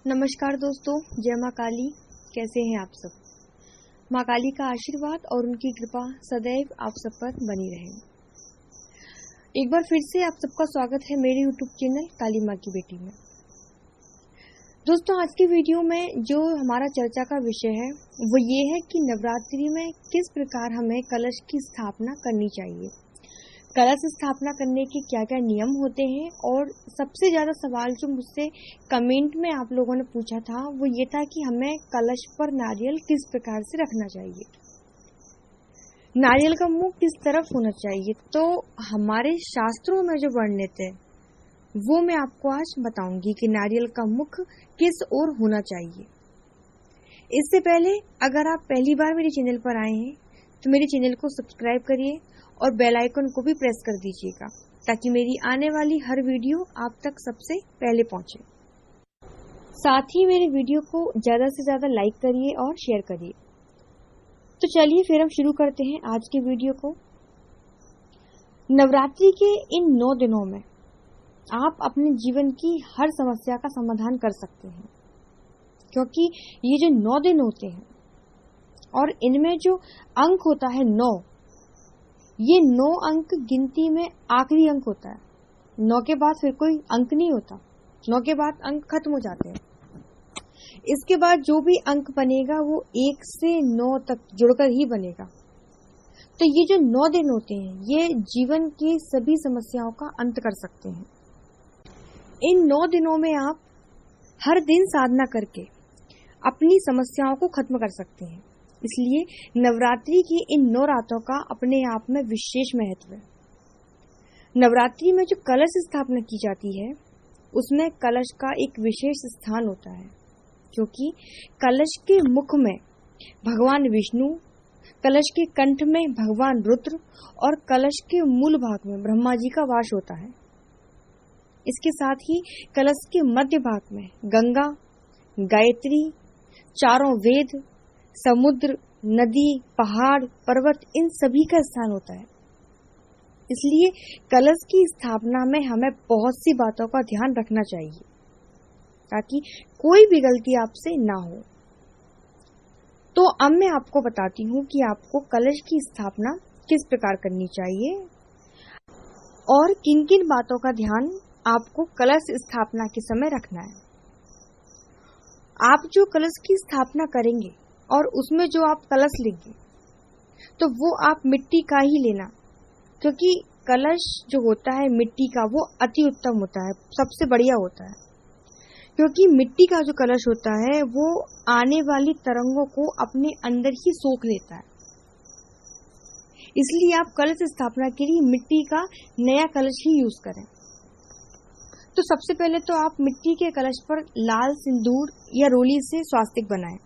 नमस्कार दोस्तों, जय माँ काली। कैसे हैं आप सब? माँ काली का आशीर्वाद और उनकी कृपा सदैव आप सब पर बनी रहे। एक बार फिर से आप सबका स्वागत है मेरे YouTube चैनल काली माँ की बेटी में। दोस्तों, आज की वीडियो में जो हमारा चर्चा का विषय है वो ये है कि नवरात्रि में किस प्रकार हमें कलश की स्थापना करनी चाहिए, कलश स्थापना करने के क्या क्या नियम होते हैं। और सबसे ज्यादा सवाल जो मुझसे कमेंट में आप लोगों ने पूछा था वो ये था कि हमें कलश पर नारियल किस प्रकार से रखना चाहिए, नारियल का मुंह किस तरफ होना चाहिए। तो हमारे शास्त्रों में जो वर्णित है वो मैं आपको आज बताऊंगी कि नारियल का मुख किस ओर होना चाहिए। इससे पहले अगर आप पहली बार मेरे चैनल पर आए हैं तो मेरे चैनल को सब्सक्राइब करिए और बेल आइकन को भी प्रेस कर दीजिएगा ताकि मेरी आने वाली हर वीडियो आप तक सबसे पहले पहुंचे। साथ ही मेरे वीडियो को ज्यादा से ज्यादा लाइक करिए और शेयर करिए। तो चलिए फिर हम शुरू करते हैं आज के वीडियो को। नवरात्रि के इन 9 दिनों में आप अपने जीवन की हर समस्या का समाधान कर सकते हैं, क्योंकि ये जो 9 दिन होते हैं और इनमें जो अंक होता है 9, ये 9 अंक गिनती में आखिरी अंक होता है। 9 के बाद फिर कोई अंक नहीं होता, 9 के बाद अंक खत्म हो जाते हैं। इसके बाद जो भी अंक बनेगा वो 1 से 9 तक जुड़कर ही बनेगा। तो ये जो 9 दिन होते हैं ये जीवन की सभी समस्याओं का अंत कर सकते हैं। इन 9 दिनों में आप हर दिन साधना करके अपनी समस्याओं को खत्म कर सकते हैं। इसलिए नवरात्रि की इन 9 रातों का अपने आप में विशेष महत्व है। नवरात्रि में जो कलश स्थापना की जाती है उसमें कलश का एक विशेष स्थान होता है, क्योंकि कलश के मुख में भगवान विष्णु, कलश के कंठ में भगवान रुद्र और कलश के मूल भाग में ब्रह्मा जी का वास होता है। इसके साथ ही कलश के मध्य भाग में गंगा, गायत्री, चारों वेद, समुद्र, नदी, पहाड़, पर्वत, इन सभी का स्थान होता है। इसलिए कलश की स्थापना में हमें बहुत सी बातों का ध्यान रखना चाहिए ताकि कोई भी गलती आपसे ना हो। तो अब मैं आपको बताती हूँ कि आपको कलश की स्थापना किस प्रकार करनी चाहिए और किन किन बातों का ध्यान आपको कलश स्थापना के समय रखना है। आप जो कलश की स्थापना करेंगे और उसमें जो आप कलश लेंगे तो वो आप मिट्टी का ही लेना, क्योंकि कलश जो होता है मिट्टी का वो अति उत्तम होता है, सबसे बढ़िया होता है। क्योंकि मिट्टी का जो कलश होता है वो आने वाली तरंगों को अपने अंदर ही सोख लेता है। इसलिए आप कलश स्थापना के लिए मिट्टी का नया कलश ही यूज करें। तो सबसे पहले तो आप मिट्टी के कलश पर लाल सिंदूर या रोली से स्वास्तिक बनाएं।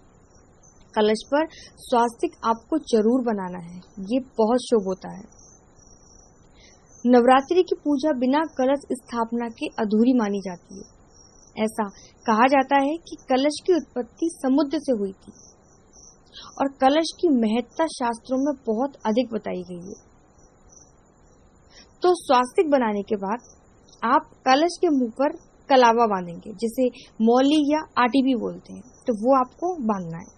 कलश पर स्वास्तिक आपको जरूर बनाना है, ये बहुत शुभ होता है। नवरात्रि की पूजा बिना कलश स्थापना के अधूरी मानी जाती है। ऐसा कहा जाता है कि कलश की उत्पत्ति समुद्र से हुई थी और कलश की महत्ता शास्त्रों में बहुत अधिक बताई गई है। तो स्वास्तिक बनाने के बाद आप कलश के मुंह पर कलावा बांधेंगे, जिसे मौली या आटी भी बोलते हैं, तो वो आपको बांधना है।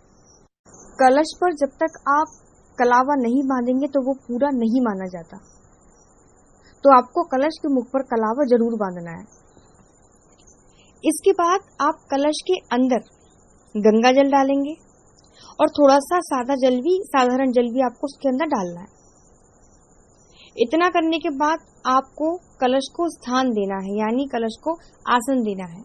कलश पर जब तक आप कलावा नहीं बांधेंगे तो वो पूरा नहीं माना जाता। तो आपको कलश के मुख पर कलावा जरूर बांधना है। इसके बाद आप कलश के अंदर गंगा जल डालेंगे और थोड़ा सा साधारण जल भी आपको उसके अंदर डालना है। इतना करने के बाद आपको कलश को स्थान देना है, यानी कलश को आसन देना है।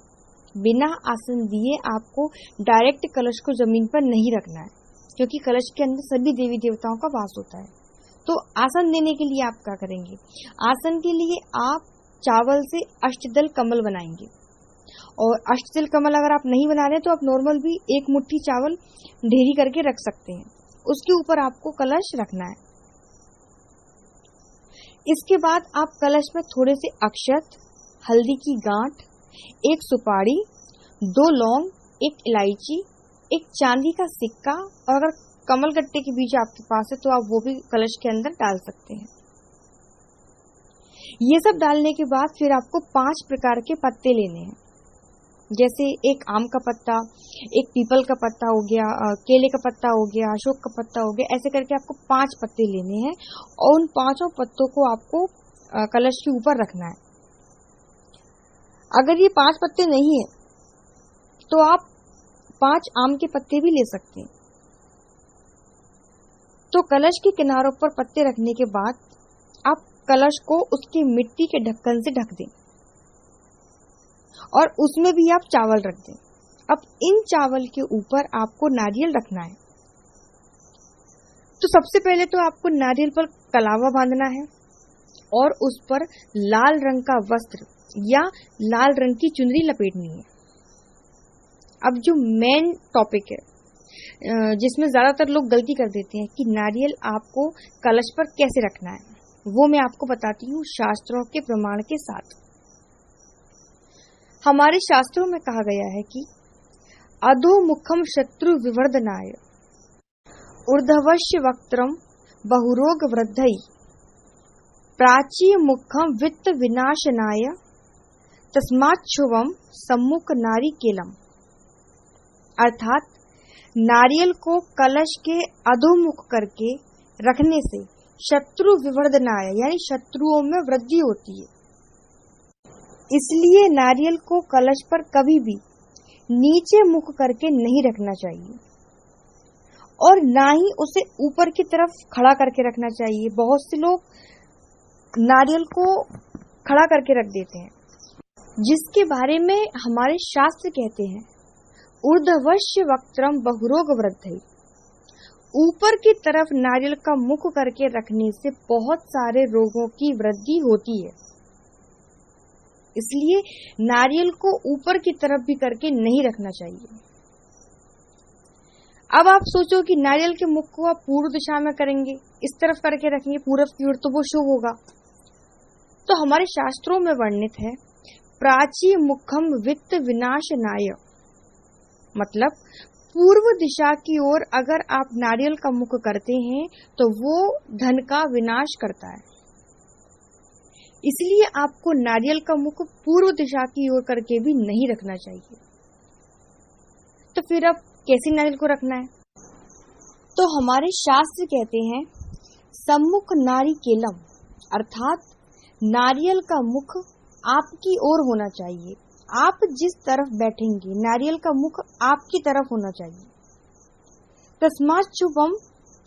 बिना आसन दिए आपको डायरेक्ट कलश को जमीन पर नहीं रखना है, क्योंकि कलश के अंदर सभी देवी देवताओं का वास होता है। तो आसन देने के लिए आप क्या करेंगे? आसन के लिए आप चावल से अष्टदल कमल बनाएंगे। और अष्टदल कमल अगर आप नहीं बना रहे तो आप नॉर्मल भी 1 मुट्ठी चावल ढेरी करके रख सकते हैं। उसके ऊपर आपको कलश रखना है। इसके बाद आप कलश में थोड़े से अक्षत, हल्दी की गांठ, 1 सुपारी, 2 लौंग, 1 इलायची, 1 चांदी का सिक्का और अगर कमल गट्टे के बीज आपके पास है तो आप वो भी कलश के अंदर डाल सकते हैं। ये सब डालने के बाद फिर आपको 5 प्रकार के पत्ते लेने हैं। जैसे एक आम का पत्ता, एक पीपल का पत्ता हो गया, केले का पत्ता हो गया, अशोक का पत्ता हो गया, ऐसे करके आपको 5 पत्ते लेने हैं और उन 5 पत्तों को आपको कलश के ऊपर रखना है। अगर ये 5 पत्ते नहीं है तो आप 5 आम के पत्ते भी ले सकते हैं। तो कलश के किनारों पर पत्ते रखने के बाद आप कलश को उसके मिट्टी के ढक्कन से ढक दें और उसमें भी आप चावल रख दें। अब इन चावल के ऊपर आपको नारियल रखना है। तो सबसे पहले तो आपको नारियल पर कलावा बांधना है और उस पर लाल रंग का वस्त्र या लाल रंग की चुनरी लपेटनी है। अब जो मेन टॉपिक है, जिसमें ज्यादातर लोग गलती कर देते हैं कि नारियल आपको कलश पर कैसे रखना है, वो मैं आपको बताती हूँ शास्त्रों के प्रमाण के साथ। हमारे शास्त्रों में कहा गया है कि अधोमुखम शत्रु विवर्धनाय ऊर्ध्वस्य वक्त्रम बहुरोग वृद्धि प्राची मुखम वित्त विनाशनाय तस्माच्छुवम सम्मुख नारी केलम। अर्थात नारियल को कलश के अधोमुख करके रखने से शत्रु विवर्धनाय यानी शत्रुओं में वृद्धि होती है। इसलिए नारियल को कलश पर कभी भी नीचे मुख करके नहीं रखना चाहिए और ना ही उसे ऊपर की तरफ खड़ा करके रखना चाहिए। बहुत से लोग नारियल को खड़ा करके रख देते हैं, जिसके बारे में हमारे शास्त्र कहते हैं ऊर्ध्वस्य वक्त्रम बहुरोग वृद्धि। ऊपर की तरफ नारियल का मुख करके रखने से बहुत सारे रोगों की वृद्धि होती है। इसलिए नारियल को ऊपर की तरफ भी करके नहीं रखना चाहिए। अब आप सोचो कि नारियल के मुख को आप पूर्व दिशा में करेंगे, इस तरफ करके रखेंगे पूरब की ओर, तो वो शुभ होगा। तो हमारे शास्त्रों में वर्णित है प्राची मुखम वित्त विनाशनाय, मतलब पूर्व दिशा की ओर अगर आप नारियल का मुख करते हैं तो वो धन का विनाश करता है। इसलिए आपको नारियल का मुख पूर्व दिशा की ओर करके भी नहीं रखना चाहिए। तो फिर अब कैसे नारियल को रखना है? तो हमारे शास्त्र कहते हैं सम्मुख नारी केलम, अर्थात नारियल का मुख आपकी ओर होना चाहिए। आप जिस तरफ बैठेंगे नारियल का मुख आपकी तरफ होना चाहिए। तस्मात् शुभम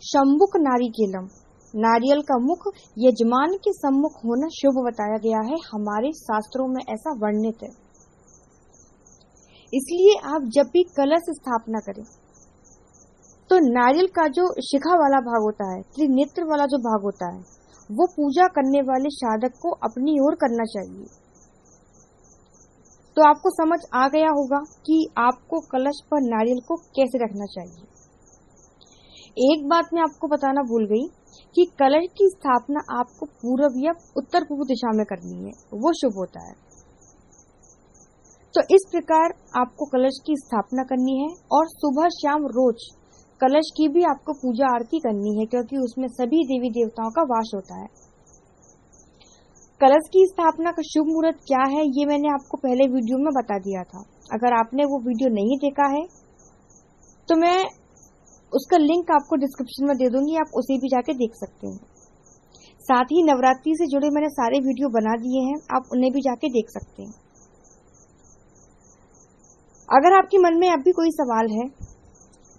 सम्मुख नारी केलम, नारियल का मुख यजमान के सम्मुख होना शुभ बताया गया है, हमारे शास्त्रों में ऐसा वर्णित है। इसलिए आप जब भी कलश स्थापना करें तो नारियल का जो शिखा वाला भाग होता है, त्रिनेत्र वाला जो भाग होता है, वो पूजा करने वाले साधक को अपनी ओर करना चाहिए। तो आपको समझ आ गया होगा कि आपको कलश पर नारियल को कैसे रखना चाहिए। एक बात मैं आपको बताना भूल गई कि कलश की स्थापना आपको पूर्व या उत्तर पूर्व दिशा में करनी है, वो शुभ होता है। तो इस प्रकार आपको कलश की स्थापना करनी है और सुबह शाम रोज कलश की भी आपको पूजा आरती करनी है, क्योंकि उसमें सभी देवी देवताओं का वास होता है। कलश की स्थापना का शुभ मुहूर्त क्या है ये मैंने आपको पहले वीडियो में बता दिया था। अगर आपने वो वीडियो नहीं देखा है तो मैं उसका लिंक आपको डिस्क्रिप्शन में दे दूंगी, आप उसे भी जाके देख सकते हैं। साथ ही नवरात्रि से जुड़े मैंने सारे वीडियो बना दिए हैं, आप उन्हें भी जाके देख सकते हैं। अगर आपके मन में अब भी कोई सवाल है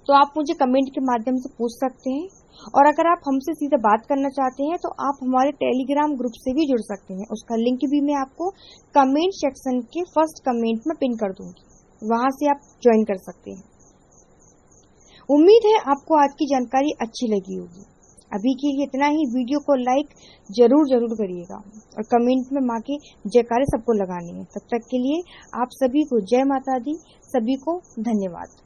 तो आप मुझे कमेंट के माध्यम से पूछ सकते हैं, और अगर आप हमसे सीधे बात करना चाहते हैं तो आप हमारे टेलीग्राम ग्रुप से भी जुड़ सकते हैं। उसका लिंक भी मैं आपको कमेंट सेक्शन के फर्स्ट कमेंट में पिन कर दूंगी, वहां से आप ज्वाइन कर सकते हैं। उम्मीद है आपको आज की जानकारी अच्छी लगी होगी। अभी के लिए इतना ही। वीडियो को लाइक जरूर करिएगा और कमेंट में माँ के जयकारे सबको लगानी है। तब तक के लिए आप सभी को जय माता दी, सभी को धन्यवाद।